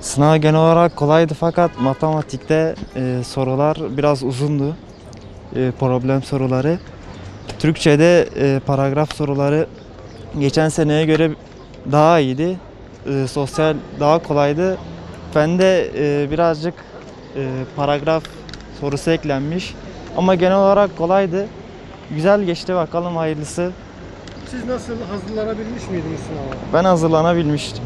Sınav genel olarak kolaydı fakat matematikte sorular biraz uzundu. Problem soruları. Türkçe'de paragraf soruları geçen seneye göre daha iyiydi. Sosyal daha kolaydı. Bende birazcık paragraf sorusu eklenmiş. Ama genel olarak kolaydı. Güzel geçti, bakalım hayırlısı. Siz nasıl hazırlanabilmiş miydiniz sınava? Ben hazırlanabilmiştim.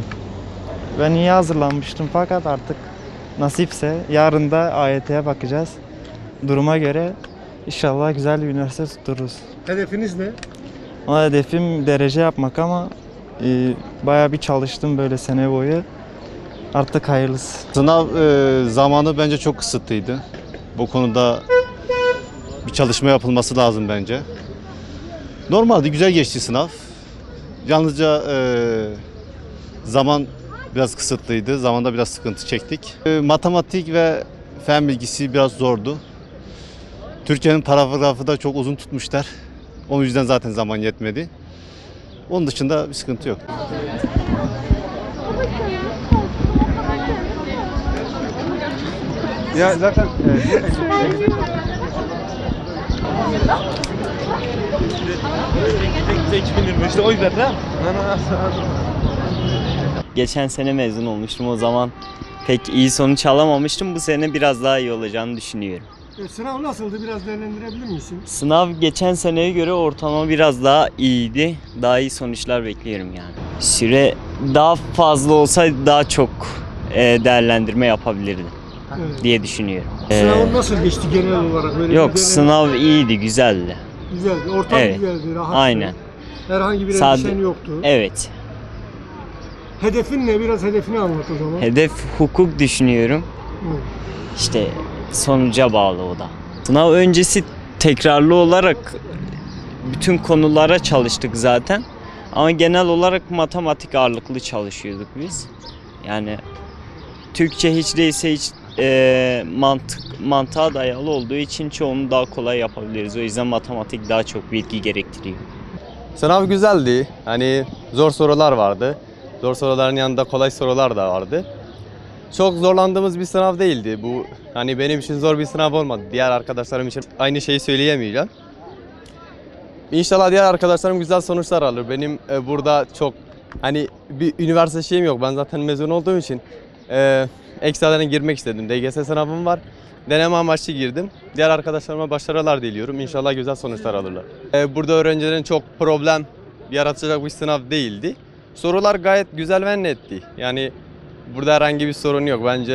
Ben iyi hazırlanmıştım fakat artık nasipse yarın da AYT'ye bakacağız. Duruma göre inşallah güzel bir üniversite tuttururuz. Hedefiniz ne? Ama hedefim derece yapmak ama bayağı bir çalıştım böyle sene boyu. Artık hayırlısı. Sınav zamanı bence çok kısıtlıydı. Bu konuda bir çalışma yapılması lazım bence. Normalde güzel geçti sınav. Yalnızca zaman biraz kısıtlıydı. Zamanda biraz sıkıntı çektik. Matematik ve fen bilgisi biraz zordu. Türkçenin paragrafı da çok uzun tutmuşlar. O yüzden zaten zaman yetmedi. Onun dışında bir sıkıntı yok. Ya zaten Geçen sene mezun olmuştum, o zaman pek iyi sonuç alamamıştım. Bu sene biraz daha iyi olacağını düşünüyorum. sınav nasıldı? Biraz değerlendirebilir misin? Sınav geçen seneye göre ortalama biraz daha iyiydi. Daha iyi sonuçlar bekliyorum yani. Süre daha fazla olsaydı daha çok değerlendirme yapabilirdim diye düşünüyorum. Sınav nasıl geçti genel olarak? Böyle Yok, sınav iyiydi, güzeldi. güzeldi. Ortam Evet. güzeldi, rahattı. Aynen. Herhangi bir Sade- endişen yoktu. Evet. Hedefin ne? Biraz hedefini anlat o zaman. Hedef hukuk düşünüyorum. Hı. İşte sonuca bağlı o da. Sınav öncesi tekrarlı olarak bütün konulara çalıştık zaten. Ama genel olarak matematik ağırlıklı çalışıyorduk biz. Yani Türkçe hiç değilse hiç mantığa dayalı olduğu için çoğunu daha kolay yapabiliriz. O yüzden matematik daha çok bilgi gerektiriyor. Sınav güzeldi. Hani zor sorular vardı. Zor soruların yanında kolay sorular da vardı. Çok zorlandığımız bir sınav değildi. Bu hani benim için zor bir sınav olmadı. Diğer arkadaşlarım için aynı şeyi söyleyemeyeceğim. İnşallah diğer arkadaşlarım güzel sonuçlar alır. Benim burada çok hani bir üniversite şeyim yok. Ben zaten mezun olduğum için ekstradan girmek istedim. DGS sınavım var. Deneme amaçlı girdim. Diğer arkadaşlarıma başarılar diliyorum. İnşallah güzel sonuçlar alırlar. Burada öğrencilerin çok problem yaratacak bir sınav değildi. Sorular gayet güzel ve netti. Yani burada herhangi bir sorun yok. Bence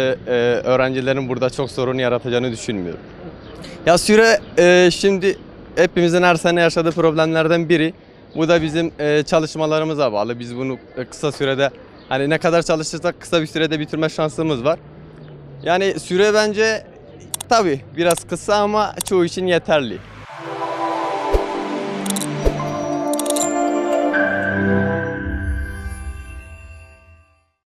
öğrencilerin burada çok sorun yaratacağını düşünmüyorum. Ya süre şimdi hepimizin her sene yaşadığı problemlerden biri. Bu da bizim çalışmalarımıza bağlı. Biz bunu kısa sürede hani ne kadar çalışırsak kısa bir sürede bitirme şansımız var. Yani süre bence tabii biraz kısa ama çoğu için yeterli.